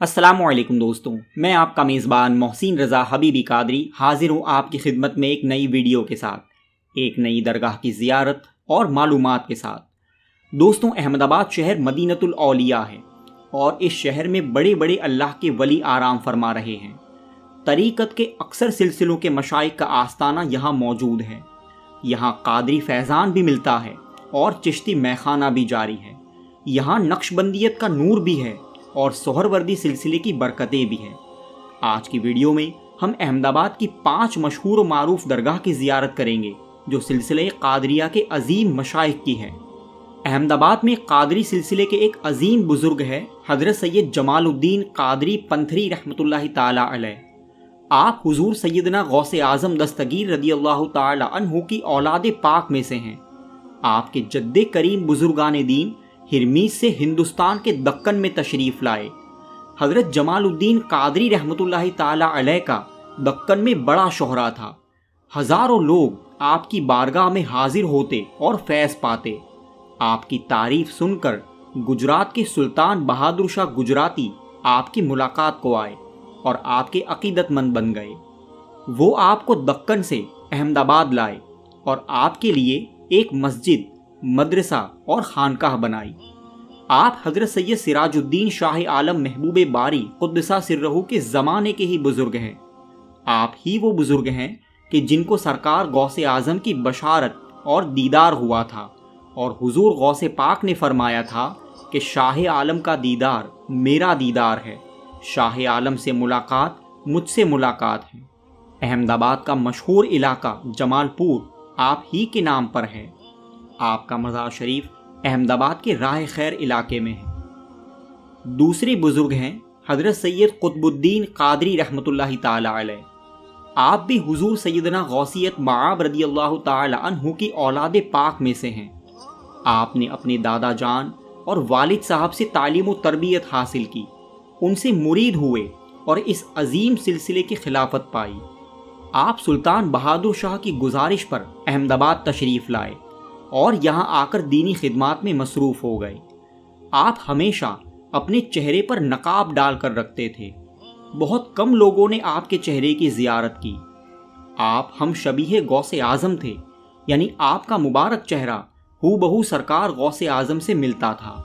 अस्सलामुअलैकुम दोस्तों, मैं आपका मेज़बान मोहसिन रज़ा हबीबी कादरी हाजिर हूँ आपकी खिदमत में एक नई वीडियो के साथ, एक नई दरगाह की ज़ियारत और मालूमात के साथ। दोस्तों, अहमदाबाद शहर मदीनतुल औलिया है और इस शहर में बड़े बड़े अल्लाह के वली आराम फरमा रहे हैं। तरीक़त के अक्सर सिलसिलों के मशाइख का आस्ताना यहाँ मौजूद है। यहाँ कादरी फैज़ान भी मिलता है और चिश्ती मैखाना भी जारी है। यहाँ नक्शबंदियत का नूर भी है और सोहरवर्दी सिलसिले की बरकतें भी हैं। आज की वीडियो में हम अहमदाबाद की 5 मशहूर व मारूफ दरगाह की ज़ियारत करेंगे जो सिलसिले कादरिया के अजीम मशाइख की हैं। अहमदाबाद में कादरी सिलसिले के एक अजीम बुजुर्ग है हज़रत सैयद जमालुद्दीन कादरी पंथरी रहमतुल्लाहि ताला अलैह। आप हुजूर सैयदना गौसे आज़म दस्तगीर रदियल्लाहु ताला अन्हु की औलाद पाक में से हैं। आपके जद्दे करीम बुजुर्गान दीन हिरमीज से हिंदुस्तान के दक्कन में तशरीफ़ लाए। हज़रत जमालुद्दीन कादरी रहमतुल्लाहि ताला अलैह का दक्कन में बड़ा शोहरा था। हज़ारों लोग आपकी बारगाह में हाजिर होते और फैज़ पाते। आपकी तारीफ़ सुनकर गुजरात के सुल्तान बहादुर शाह गुजराती आपकी मुलाकात को आए और आपके अकीदतमंद बन गए। वो आपको दक्कन से अहमदाबाद लाए और आपके लिए एक मस्जिद, मदरसा और खानकाह बनाई। आप हज़रत सैयद सिराजुद्दीन शाह आलम महबूब बारी कुद्दसा सिर्रहू के ज़माने के ही बुज़ुर्ग हैं। आप ही वो बुज़ुर्ग हैं कि जिनको सरकार गौसे आज़म की बशारत और दीदार हुआ था और हुजूर गौसे पाक ने फरमाया था कि शाह आलम का दीदार मेरा दीदार है, शाह आलम से मुलाकात मुझसे मुलाकात है। अहमदाबाद का मशहूर इलाका जमालपुर आप ही के नाम पर है। आपका मज़ार शरीफ अहमदाबाद के राह खैर इलाके में है। दूसरे बुजुर्ग हैं हज़रत सैयद कुतुबुद्दीन कादरी रहमतुल्लाहि ताला अलैह। आप भी हुजूर सैयदना गौसियत मआब रदियल्लाहु ताला अन्हु की औलाद पाक में से हैं। आपने अपने दादा जान और वालिद साहब से तालीम व तरबियत हासिल की, उनसे मुरीद हुए और इस अजीम सिलसिले की खिलाफत पाई। आप सुल्तान बहादुर शाह की गुजारिश पर अहमदाबाद तशरीफ़ लाए और यहाँ आकर दीनी खिदमात में मसरूफ़ हो गए। आप हमेशा अपने चेहरे पर नकाब डाल कर रखते थे। बहुत कम लोगों ने आपके चेहरे की ज़ियारत की। आप हम शबीह गौसे आज़म थे, यानी आपका मुबारक चेहरा हूबहू सरकार गौसे आज़म से मिलता था।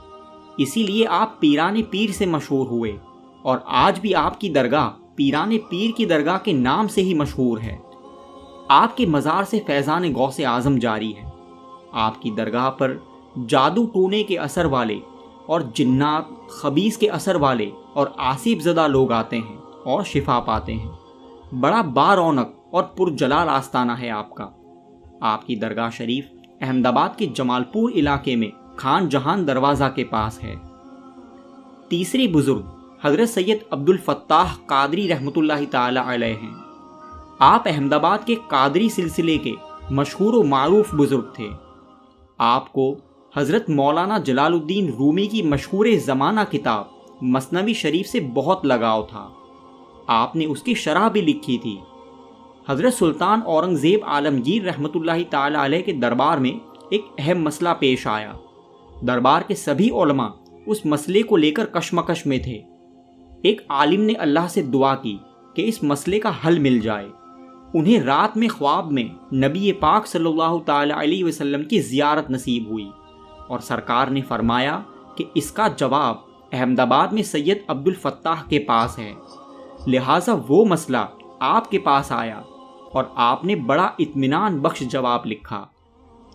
इसीलिए आप पीराने पीर से मशहूर हुए और आज भी आपकी दरगाह पीराने पीर की दरगाह के नाम से ही मशहूर है। आपके मज़ार से फैज़ान गौसे आज़म जारी है। आपकी दरगाह पर जादू टूने के असर वाले और जिन्नात खबीस के असर वाले और आसिफ ज़दा लोग आते हैं और शिफा पाते हैं। बड़ा बारौनक और पुरजलाल आस्ताना है आपका। आपकी दरगाह शरीफ अहमदाबाद के जमालपुर इलाके में खान जहान दरवाज़ा के पास है। तीसरे बुजुर्ग हज़रत सैयद अब्दुल फत्ताह कादरी रहमतुल्लाहि ताला अलैह हैं। आप अहमदाबाद के कादरी सिलसिले के मशहूर व मारूफ बुजुर्ग थे। आपको हज़रत मौलाना जलालुद्दीन रूमी की मशहूर ज़माना किताब मसनवी शरीफ से बहुत लगाव था। आपने उसकी शरह भी लिखी थी। हज़रत सुल्तान औरंगज़ेब आलमगीर रहमतुल्लाहि ताला अलैह के दरबार में एक अहम मसला पेश आया। दरबार के सभी उलमा उस मसले को लेकर कशमकश में थे। एक आलिम ने अल्लाह से दुआ की कि इस मसले का हल मिल जाए। उन्हें रात में ख्वाब में नबी पाक सल्लल्लाहु ताला अलैहि वसल्लम की ज़ियारत नसीब हुई और सरकार ने फरमाया कि इसका जवाब अहमदाबाद में सैयद अब्दुल फत्ताह के पास है, लिहाजा वो मसला आपके पास आया और आपने बड़ा इत्मीनान बख्श जवाब लिखा।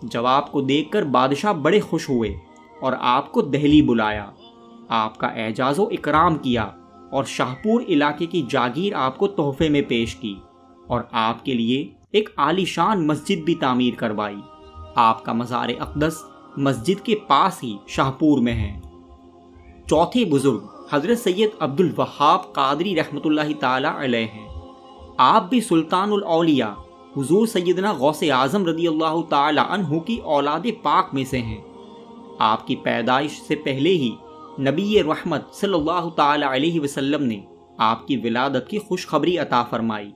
जवाब को देखकर बादशाह बड़े खुश हुए और आपको दहली बुलाया। आपका एजाज़ व इकराम किया और शाहपुर इलाके की जागीर आपको तोहफे में पेश की और आपके लिए एक आलीशान मस्जिद भी तामीर करवाई। आपका मज़ार अक़दस मस्जिद के पास ही शाहपुर में है। चौथे बुजुर्ग हज़रत सैयद अब्दुल वहाब कादरी रहमतुल्लाहि ताला अलैह हैं। आप भी सुल्तानुल औलिया हुजूर सैयदना गौसे आज़म रदियल्लाहु ताला अन्हु की औलाद पाक में से हैं। आपकी पैदाइश से पहले ही नबी रहमत सल्लल्लाहु ताला अलैहि वसल्लम ने आपकी विलादत की खुशखबरी अता फरमाई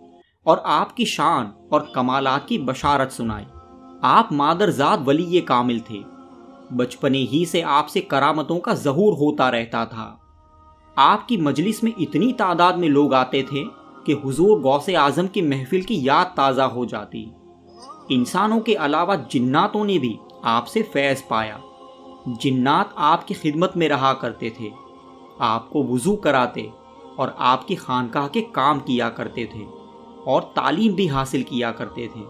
और आपकी शान और कमालात की बशारत सुनाई। आप मादरजाद वली कामिल थे। बचपने ही से आपसे करामतों का ज़हूर होता रहता था। آپ کی مجلس میں اتنی تعداد میں لوگ آتے تھے کہ حضور غوث اعظم کی محفل کی یاد تازہ ہو جاتی۔ انسانوں کے علاوہ جناتوں نے بھی آپ سے فیض پایا۔ جنات آپ کی خدمت میں رہا کرتے تھے، آپ کو وضو کراتے اور آپ کی خانقاہ کے کام کیا کرتے تھے اور تعلیم بھی حاصل کیا کرتے تھے۔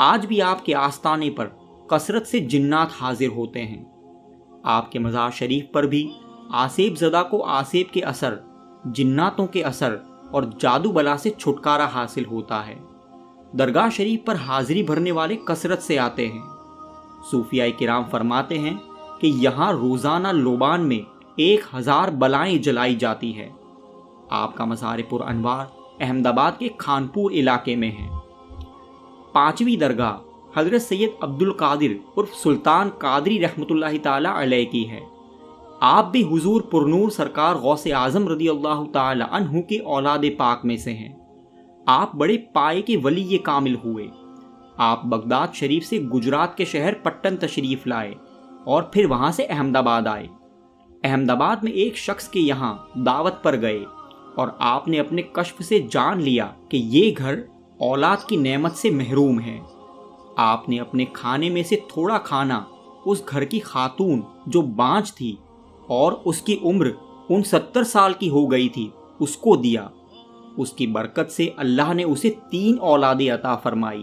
آج بھی آپ کے آستانے پر کثرت سے جنات حاضر ہوتے ہیں۔ آپ کے مزار شریف پر بھی آسیب زدہ کو آسیب کے اثر، جناتوں کے اثر اور جادو بلا سے چھٹکارا حاصل ہوتا ہے۔ درگاہ شریف پر حاضری بھرنے والے کثرت سے آتے ہیں۔ صوفیاء کرام فرماتے ہیں کہ یہاں روزانہ لوبان میں 1000 بلائیں جلائی جاتی ہے۔ آپ کا مزار پر انوار احمد آباد کے خانپور علاقے میں ہے۔ 5ویں درگاہ حضرت سید عبد القادر عرف سلطان قادری رحمۃ اللہ تعالی علیہ کی ہے۔ آپ بھی حضور پرنور سرکار غوث اعظم رضی اللہ تعالی عنہ کے اولاد پاک میں سے ہیں۔ آپ بڑے پائے کے ولی کامل ہوئے۔ آپ بغداد شریف سے گجرات کے شہر پٹن تشریف لائے اور پھر وہاں سے احمد آباد آئے۔ احمد آباد میں ایک شخص کے یہاں دعوت پر گئے اور آپ نے اپنے کشف سے جان لیا کہ یہ گھر اولاد کی نعمت سے محروم ہے۔ آپ نے اپنے کھانے میں سے تھوڑا کھانا اس گھر کی خاتون جو بانجھ تھی اور اس کی عمر 69 سال کی ہو گئی تھی اس کو دیا۔ اس کی برکت سے اللہ نے اسے 3 اولادیں عطا فرمائی۔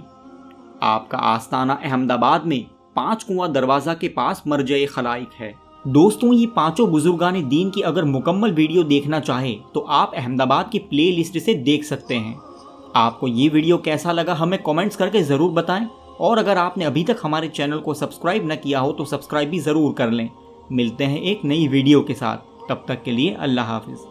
آپ کا آستانہ احمد آباد میں 5 کنواں دروازہ کے پاس مرجع خلائق ہے۔ دوستوں، یہ 5 بزرگان دین کی اگر مکمل ویڈیو دیکھنا چاہیں تو آپ احمد آباد کی پلے لسٹ سے دیکھ سکتے ہیں۔ آپ کو یہ ویڈیو کیسا لگا ہمیں کامنٹس کر کے ضرور بتائیں، اور اگر آپ نے ابھی تک ہمارے چینل کو سبسکرائب نہ کیا ہو تو سبسکرائب بھی ضرور کر لیں۔ ملتے ہیں ایک نئی ویڈیو کے ساتھ، تب تک کے لیے اللہ حافظ۔